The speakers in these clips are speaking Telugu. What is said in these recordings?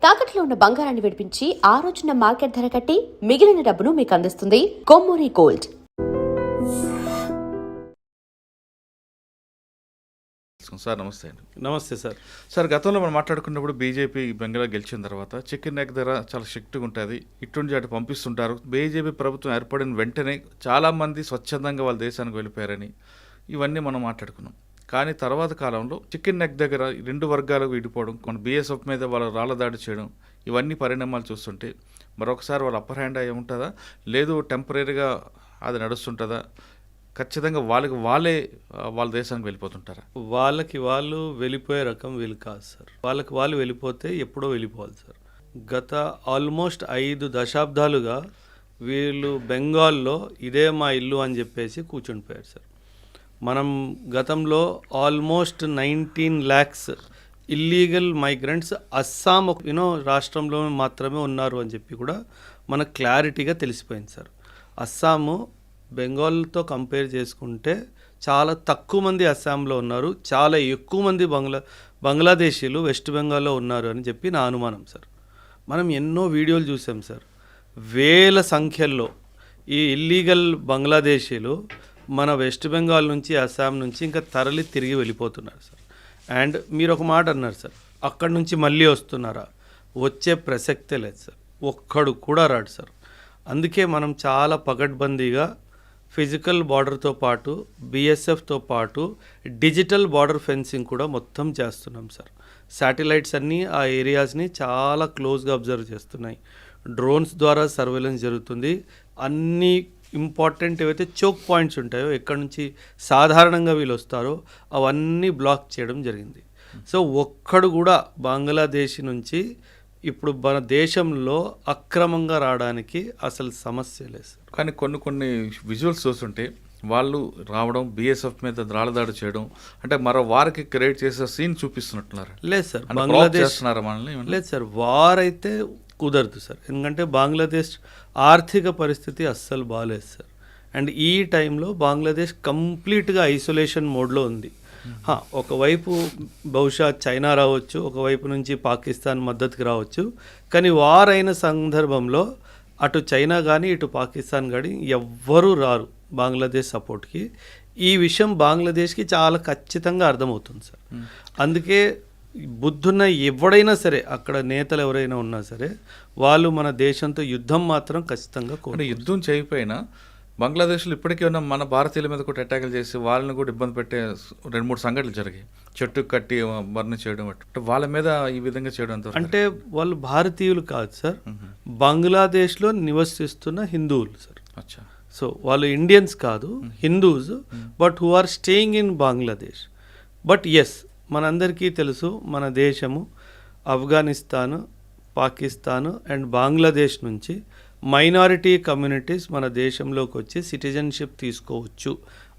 తాకట్లో ఉన్న బంగారాన్ని విడిపించి ఆ రోజున మార్కెట్ ధర కట్టి మిగిలిన డబ్బును మీకు అందిస్తుంది కొమ్మూరి గోల్డ్. సార్ నమస్తే అండి. నమస్తే సార్. సార్ గతంలో మనం మాట్లాడుకున్నప్పుడు బీజేపీ బెంగాల్ గెలిచిన తర్వాత చికెన్ నెక్ ధర చాలా స్ట్రిక్ట్గా ఉంటుంది, ఇటువంటి అటు పంపిస్తుంటారు. బీజేపీ ప్రభుత్వం ఏర్పడిన వెంటనే చాలామంది స్వచ్ఛందంగా వాళ్ళ దేశానికి వెళ్ళిపోయారని ఇవన్నీ మనం మాట్లాడుకున్నాం. కానీ తర్వాత కాలంలో చికెన్ నెక్ దగ్గర రెండు వర్గాలకు విడిపోవడం, మన బీఎస్ఎఫ్ మీద వాళ్ళ రాళ్ళ దాడి చేయడం, ఇవన్నీ పరిణామాలు చూస్తుంటే మరొకసారి వాళ్ళ అప్పర్ హ్యాండ్ అయి ఉంటుందా, లేదు టెంపరీగా అది నడుస్తుంటుందా, ఖచ్చితంగా వాళ్ళే వాళ్ళ దేశానికి వెళ్ళిపోతుంటారా? వాళ్ళకి వాళ్ళు వెళ్ళిపోయే రకం వీళ్ళు కాదు సార్. వాళ్ళకి వాళ్ళు వెళ్ళిపోతే ఎప్పుడో వెళ్ళిపోవాలి సార్. గత ఆల్మోస్ట్ 5 దశాబ్దాలుగా వీళ్ళు బెంగాల్లో ఇదే మా ఇల్లు అని చెప్పేసి కూర్చుండిపోయారు సార్. మనం గతంలో almost 19 lakhs illegal migrants Assam రాష్ట్రంలో మాత్రమే ఉన్నారు అని చెప్పి కూడా మనకు క్లారిటీగా తెలిసిపోయింది సార్. అస్సాము బెంగాల్తో కంపేర్ చేసుకుంటే చాలా తక్కువ మంది అస్సాంలో ఉన్నారు, చాలా ఎక్కువ మంది బంగ్లాదేశీలు వెస్ట్ బెంగాల్లో ఉన్నారు అని చెప్పి నా అనుమానం సార్. మనం ఎన్నో వీడియోలు చూసాం సార్. వేల సంఖ్యల్లో ఈ ఇల్లీగల్ బంగ్లాదేశీలు మన వెస్ట్ బెంగాల్ నుంచి అస్సాం నుంచి ఇంకా తరలి తిరిగి వెళ్ళిపోతున్నారు సార్. అండ్ మీరు ఒక మాట అన్నారు సార్, అక్కడి నుంచి మళ్ళీ వస్తున్నారా? వచ్చే ప్రసక్తే లేదు సార్, ఒక్కడు కూడా రాడు సార్. అందుకే మనం చాలా పకడ్బందీగా ఫిజికల్ బార్డర్తో పాటు బీఎస్ఎఫ్తో పాటు డిజిటల్ బార్డర్ ఫెన్సింగ్ కూడా మొత్తం చేస్తున్నాం సార్. శాటిలైట్స్ అన్నీ ఆ ఏరియాస్ని చాలా క్లోజ్గా అబ్జర్వ్ చేస్తున్నాయి. డ్రోన్స్ ద్వారా సర్వేలెన్స్ జరుగుతుంది. అన్ని ఇంపార్టెంట్ ఏవైతే చోక్ పాయింట్స్ ఉంటాయో, ఎక్కడి నుంచి సాధారణంగా వీళ్ళు వస్తారో అవన్నీ బ్లాక్ చేయడం జరిగింది. సో ఒక్కడు కూడా బంగ్లాదేశ్ నుంచి ఇప్పుడు మన దేశంలో అక్రమంగా రావడానికి అసలు సమస్య లేదు సార్. కానీ కొన్ని విజువల్స్ చూస్తుంటే వాళ్ళు రావడం, బీఎస్ఎఫ్ మీద రాళ్ళదాడి చేయడం, అంటే మరో వారికి క్రియేట్ చేసే సీన్ చూపిస్తున్నట్టున్నారు. లేదు సార్, బంగ్లాదేశ్ మనల్ని లేదు సార్, వారైతే కుదరదు సార్. ఎందుకంటే బంగ్లాదేశ్ ఆర్థిక పరిస్థితి అస్సలు బాగాలేదు సార్. అండ్ ఈ టైంలో బంగ్లాదేశ్ కంప్లీట్గా ఐసోలేషన్ మోడ్లో ఉంది. ఒకవైపు బహుశా చైనా రావచ్చు, ఒకవైపు నుంచి పాకిస్తాన్ మద్దతుకి రావచ్చు. కానీ వార్ అయిన సందర్భంలో అటు చైనా కానీ ఇటు పాకిస్తాన్ కానీ ఎవ్వరూ రారు బంగ్లాదేశ్ సపోర్ట్కి. ఈ విషయం బంగ్లాదేశ్కి చాలా ఖచ్చితంగా అర్థమవుతుంది సార్. అందుకే బుద్ధున్న ఎవడైనా సరే, అక్కడ నేతలు ఎవరైనా ఉన్నా సరే, వాళ్ళు మన దేశంతో యుద్ధం మాత్రం ఖచ్చితంగా యుద్ధం చేయకపోయినా బంగ్లాదేశ్లో ఇప్పటికీ ఉన్న మన భారతీయుల మీద కూడా అటాకులు చేసి వాళ్ళని కూడా ఇబ్బంది పెట్టే 2-3 సంఘటనలు జరిగాయి. చెట్టు కట్టి బర్న్ చేయడం, వాళ్ళ మీద ఈ విధంగా చేయడం అంటే వాళ్ళు భారతీయులు కాదు సార్, బంగ్లాదేశ్లో నివసిస్తున్న హిందువులు సార్. సో వాళ్ళు ఇండియన్స్ కాదు, Hindus, but who are staying in Bangladesh. But yes, మనందరికీ తెలుసు మన దేశము ఆఫ్ఘనిస్తాను, పాకిస్తాను అండ్ బంగ్లాదేశ్ నుంచి మైనారిటీ కమ్యూనిటీస్ మన దేశంలోకి వచ్చి సిటిజన్షిప్ తీసుకోవచ్చు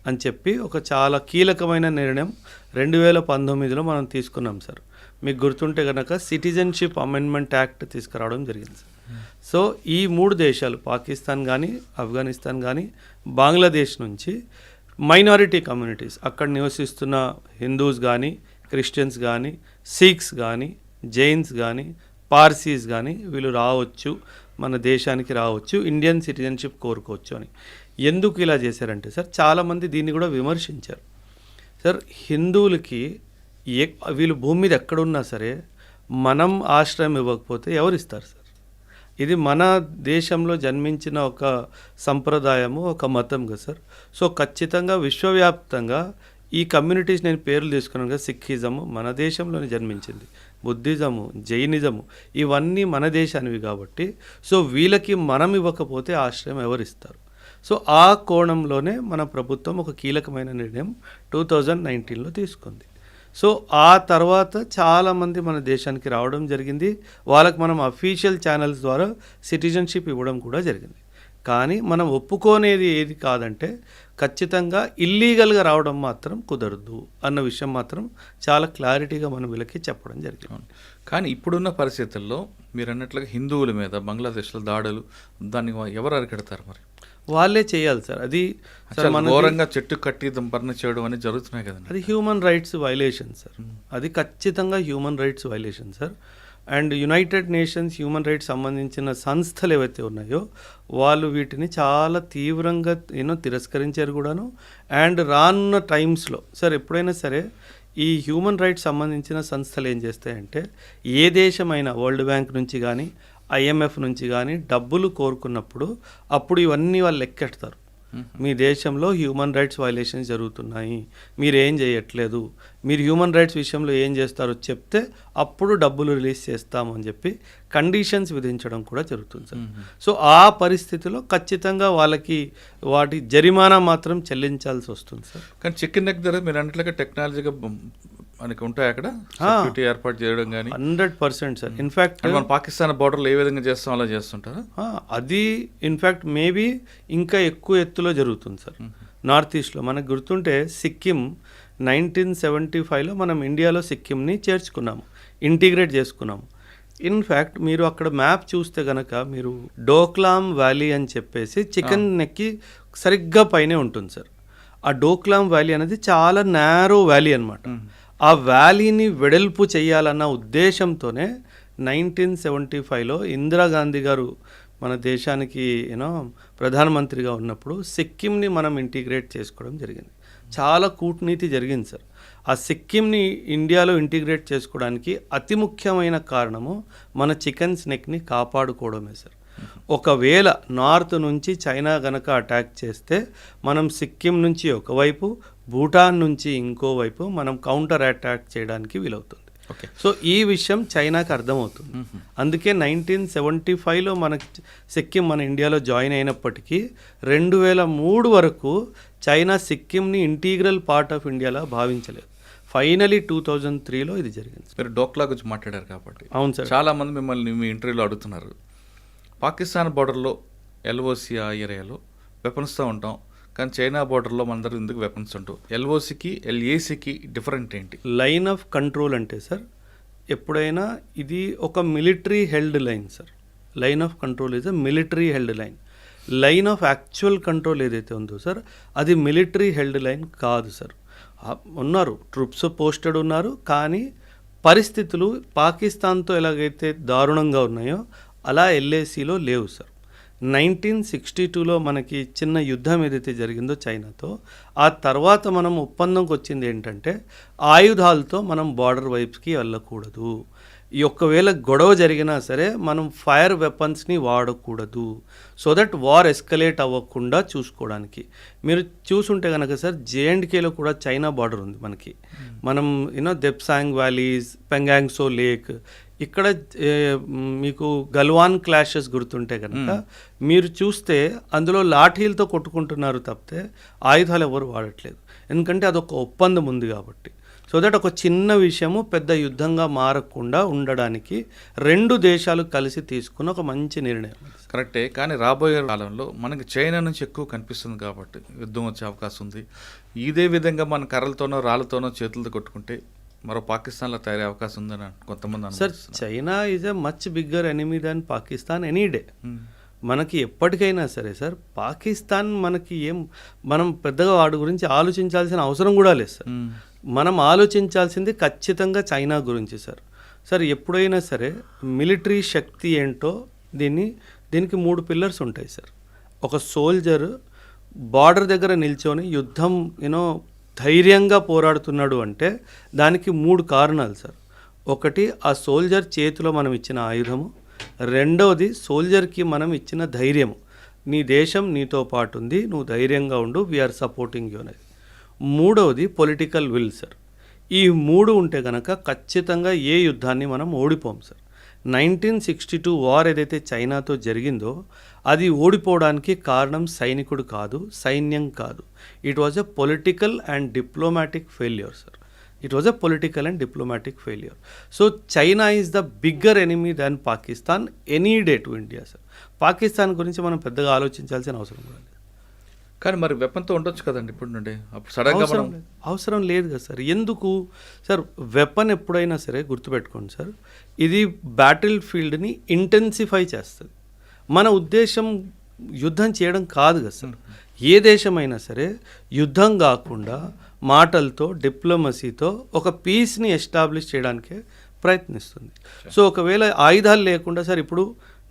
అని చెప్పి ఒక చాలా కీలకమైన నిర్ణయం 2019లో మనం తీసుకున్నాం సార్. మీకు గుర్తుంటే కనుక సిటిజన్షిప్ అమెండ్మెంట్ యాక్ట్ తీసుకురావడం జరిగింది సార్. సో ఈ 3 దేశాలు, పాకిస్తాన్ కానీ ఆఫ్ఘనిస్తాన్ కానీ బంగ్లాదేశ్ నుంచి మైనారిటీ కమ్యూనిటీస్, అక్కడ నివసిస్తున్న హిందూస్ కానీ, క్రిస్టియన్స్ కానీ, సిఖ్స్ కానీ, జైన్స్ కానీ, పార్సీస్ కానీ వీళ్ళు రావచ్చు, మన దేశానికి రావచ్చు, ఇండియన్ సిటిజన్షిప్ కోరుకోవచ్చు అని. ఎందుకు ఇలా చేశారంటే సార్, చాలామంది దీన్ని కూడా విమర్శించారు సార్. హిందువులకి వీళ్ళు భూమి మీద ఎక్కడున్నా సరే మనం ఆశ్రయం ఇవ్వకపోతే ఎవరు ఇస్తారు సార్? ఇది మన దేశంలో జన్మించిన ఒక సంప్రదాయము, ఒక మతం కదా సార్. సో ఖచ్చితంగా విశ్వవ్యాప్తంగా ఈ కమ్యూనిటీస్, నేను పేర్లు తీసుకున్నాను కదా, సిక్కిజము మన దేశంలోనే జన్మించింది, బుద్ధిజము, జైనిజము ఇవన్నీ మన దేశానివి కాబట్టి సో వీళ్ళకి మనం ఇవ్వకపోతే ఆశ్రయం ఎవరిస్తారు? సో ఆ కోణంలోనే మన ప్రభుత్వం ఒక కీలకమైన నిర్ణయం 2019లో తీసుకుంది. సో ఆ తర్వాత చాలామంది మన దేశానికి రావడం జరిగింది. వాళ్ళకి మనం అఫీషియల్ ఛానల్స్ ద్వారా సిటిజన్షిప్ ఇవ్వడం కూడా జరిగింది. కానీ మనం ఒప్పుకోనేది ఏది కాదంటే ఖచ్చితంగా ఇల్లీగల్గా రావడం మాత్రం కుదరదు అన్న విషయం మాత్రం చాలా క్లారిటీగా మనం వీళ్ళకి చెప్పడం జరిగింది. కానీ ఇప్పుడున్న పరిస్థితుల్లో మీరు అన్నట్లుగా హిందువుల మీద బంగ్లాదేశ్లో దాడులు, దాన్ని ఎవరు అరికెడతారు? మరి వాళ్ళే చేయాలి సార్. అది ఘోరంగా చెట్టు కట్టి దంపర్ణ చేయడం అనేది జరుగుతున్నాయి కదా. అది హ్యూమన్ రైట్స్ వైలేషన్ సార్. అది ఖచ్చితంగా human rights violation sir. And United nations human rights సంబంధించిన సంస్థలు ఏవైతే ఉన్నాయో వాళ్ళు వీటిని చాలా తీవ్రంగా తిరస్కరించారు కూడాను. అండ్ రానున్న టైమ్స్లో సార్ ఎప్పుడైనా సరే ఈ హ్యూమన్ రైట్స్ సంబంధించిన సంస్థలు ఏం చేస్తాయంటే ఏ దేశమైనా వరల్డ్ బ్యాంక్ నుంచి కానీ IMF నుంచి కానీ డబ్బులు కోరుకున్నప్పుడు అప్పుడు ఇవన్నీ వాళ్ళు లెక్కెడతారు. మీ దేశంలో హ్యూమన్ రైట్స్ వైలేషన్స్ జరుగుతున్నాయి, మీరు ఏం చేయట్లేదు, మీరు హ్యూమన్ రైట్స్ విషయంలో ఏం చేస్తారో చెప్తే అప్పుడు డబ్బులు రిలీజ్ చేస్తామని చెప్పి కండిషన్స్ విధించడం కూడా జరుగుతుంది సార్. సో ఆ పరిస్థితిలో ఖచ్చితంగా వాళ్ళకి వాటి జరిమానా మాత్రం చెల్లించాల్సి వస్తుంది సార్. కానీ చికెన్ నెక్ దగ్గర మీరు అన్నట్లుగా టెక్నాలజీగా మనకి ఉంటాయి అక్కడ సెక్యూరిటీ ఏర్పాటు చేయడం కానీ 100% సార్. ఇన్ఫ్యాక్ట్ మన పాకిస్తాన్ బార్డర్లో ఏ విధంగా చేస్తాం అలా చేస్తుంటారా? అది ఇన్ఫ్యాక్ట్ మేబీ ఇంకా ఎక్కువ ఎత్తులో జరుగుతుంది సార్. నార్త్ ఈస్ట్లో మనకు గుర్తుంటే సిక్కిం 1975లో మనం ఇండియాలో సిక్కింని చేర్చుకున్నాము, ఇంటిగ్రేట్ చేసుకున్నాము. ఇన్ఫ్యాక్ట్ మీరు అక్కడ మ్యాప్ చూస్తే కనుక మీరు డోక్లాం వ్యాలీ అని చెప్పేసి చికెన్ నెక్కి సరిగ్గా పైనే ఉంటుంది సార్. ఆ డోక్లాం వ్యాలీ అనేది చాలా నేరో వ్యాలీ అనమాట. ఆ వ్యాలీని వెడల్పు చేయాలన్న ఉద్దేశంతోనే 1975లో ఇందిరాగాంధీ గారు మన దేశానికి ప్రధానమంత్రిగా ఉన్నప్పుడు సిక్కింని మనం ఇంటిగ్రేట్ చేసుకోవడం జరిగింది. చాలా కూటనీతి జరిగింది సార్. ఆ సిక్కింని ఇండియాలో ఇంటిగ్రేట్ చేసుకోవడానికి అతి ముఖ్యమైన కారణము మన చికెన్ స్నెక్ని కాపాడుకోవడమే సార్. ఒకవేళ నార్త్ నుంచి చైనా గనక అటాక్ చేస్తే మనం సిక్కిం నుంచి ఒకవైపు, భూటాన్ నుంచి ఇంకోవైపు మనం కౌంటర్ అటాక్ చేయడానికి వీలవుతుంది. సో ఈ విషయం చైనాకి అర్థమవుతుంది. అందుకే 1975లో మనకి సిక్కిం మన ఇండియాలో జాయిన్ అయినప్పటికీ 2003 వరకు చైనా సిక్కింని ఇంటీగ్రల్ పార్ట్ ఆఫ్ ఇండియాలో భావించలేదు. ఫైనలీ 2003లో ఇది జరిగింది. మీరు డోక్లా గురించి మాట్లాడారు కాబట్టి అవును సార్, చాలా మంది మిమ్మల్ని మీ ఇంటర్వ్యూలో అడుగుతున్నారు. పాకిస్తాన్ బార్డర్లో LOC ఆ ఏరియాలో వెపన్స్తో ఉంటాం, కానీ చైనా బార్డర్లో మనందరూ ఎందుకు వెపన్స్ ఉంటాం? LOCకి LACకి డిఫరెంట్ ఏంటి? లైన్ ఆఫ్ కంట్రోల్ అంటే సార్ ఎప్పుడైనా ఇది ఒక military held line sir. Line of control is a military held line. Line of actual control ఏదైతే ఉందో సార్ అది మిలిటరీ హెల్డ్ లైన్ కాదు సార్. ఉన్నారు ట్రూప్స్ పోస్టెడ్ ఉన్నారు, కానీ పరిస్థితులు పాకిస్తాన్తో ఎలాగైతే దారుణంగా ఉన్నాయో అలా LACలో లేవు సార్. 1962లో మనకి చిన్న యుద్ధం ఏదైతే జరిగిందో చైనాతో, ఆ తర్వాత మనం ఒప్పందంకి వచ్చింది ఏంటంటే ఆయుధాలతో మనం బార్డర్ వైపుకి వెళ్ళకూడదు, ఒకవేళ గొడవ జరిగినా సరే మనం ఫైర్ వెపన్స్ని వాడకూడదు, సో దట్ వార్ ఎస్కలేట్ అవ్వకుండా చూసుకోవడానికి. మీరు చూసుంటే కనుక సార్ JNKలో కూడా చైనా బార్డర్ ఉంది మనకి. మనం దెప్సాంగ్ వ్యాలీస్, పెంగాంగ్సో లేక్, ఇక్కడ మీకు గల్వాన్ క్లాషెస్ గుర్తుంటే కనుక మీరు చూస్తే అందులో లాఠీలతో కొట్టుకుంటున్నారు తప్పితే ఆయుధాలు ఎవరు వాడట్లేదు, ఎందుకంటే అదొక ఒప్పందం ఉంది కాబట్టి. సో దట్ ఒక చిన్న విషయము పెద్ద యుద్ధంగా మారకుండా ఉండడానికి రెండు దేశాలు కలిసి తీసుకున్న ఒక మంచి నిర్ణయం. కరెక్టే, కానీ రాబోయే కాలంలో మనకి చైనా నుంచి ఎక్కువ కనిపిస్తుంది కాబట్టి యుద్ధం వచ్చే అవకాశం ఉంది. ఇదే విధంగా మన కర్రలతోనో రాళ్ళతోనో చేతులతో కొట్టుకుంటే మరో పాకిస్తాన్లో తయారయ్యే అవకాశం ఉందని కొంతమంది sir. China is a much bigger enemy than Pakistan any day. మనకి ఎప్పటికైనా సరే సార్ పాకిస్తాన్ మనకి మనం పెద్దగా వాడి గురించి ఆలోచించాల్సిన అవసరం కూడా లేదు సార్. మనం ఆలోచించాల్సింది ఖచ్చితంగా చైనా గురించి సార్. సార్ ఎప్పుడైనా సరే మిలిటరీ శక్తి ఏంటో దీనికి 3 పిల్లర్స్ ఉంటాయి సార్. ఒక సోల్జర్ బార్డర్ దగ్గర నిల్చొని యుద్ధం ధైర్యంగా పోరాడుతున్నాడు అంటే దానికి 3 కారణాలు సార్. ఒకటి, ఆ సోల్జర్ చేతిలో మనం ఇచ్చిన ఆయుధము. రెండవది, సోల్జర్కి మనం ఇచ్చిన ధైర్యము, నీ దేశం నీతో పాటు ఉంది, నువ్వు ధైర్యంగా ఉండు, వీఆర్ సపోర్టింగ్ యూ అనేది. మూడవది పొలిటికల్ విల్ సార్. ఈ 3 ఉంటే కనుక ఖచ్చితంగా ఏ యుద్ధాన్ని మనం ఓడిపోం సార్. 1962 వార్ ఏదైతే చైనాతో జరిగిందో అది ఓడిపోవడానికి కారణం సైనికుడు కాదు, సైన్యం కాదు. It was a political and diplomatic failure sir. It was a political and diplomatic failure. So China is the bigger enemy than Pakistan any day to India sir. Pakistan గురించి మనం పెద్దగా ఆలోచించాల్సిన అవసరం కూడా లేదు. కానీ మరి వెపన్తో ఉండొచ్చు కదండి ఇప్పుడు నుండి, అప్పుడు సడన్గా మనం అవసరం లేదు కదా సార్. ఎందుకు సార్? వెపన్ ఎప్పుడైనా సరే గుర్తుపెట్టుకోండి సార్, ఇది బ్యాటిల్ ఫీల్డ్ని ఇంటెన్సిఫై చేస్తుంది. మన ఉద్దేశం యుద్ధం చేయడం కాదు కదా సార్. ఏ దేశమైనా సరే యుద్ధం కాకుండా మాటలతో, డిప్లొమసీతో ఒక పీస్ని ఎస్టాబ్లిష్ చేయడానికే ప్రయత్నిస్తుంది. సో ఒకవేళ ఆయుధాలు లేకుండా సార్ ఇప్పుడు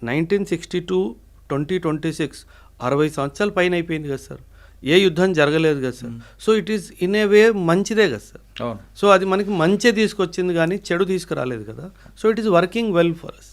1962 2026 60 సంవత్సరాల పైన అయిపోయింది కదా సార్, ఏ యుద్ధం జరగలేదు కదా sir. So it is in a way మంచిదే కదా సార్. అవును. సో అది మనకి మంచి తీసుకొచ్చింది కానీ చెడు తీసుకురాలేదు కదా. So it is working well for us.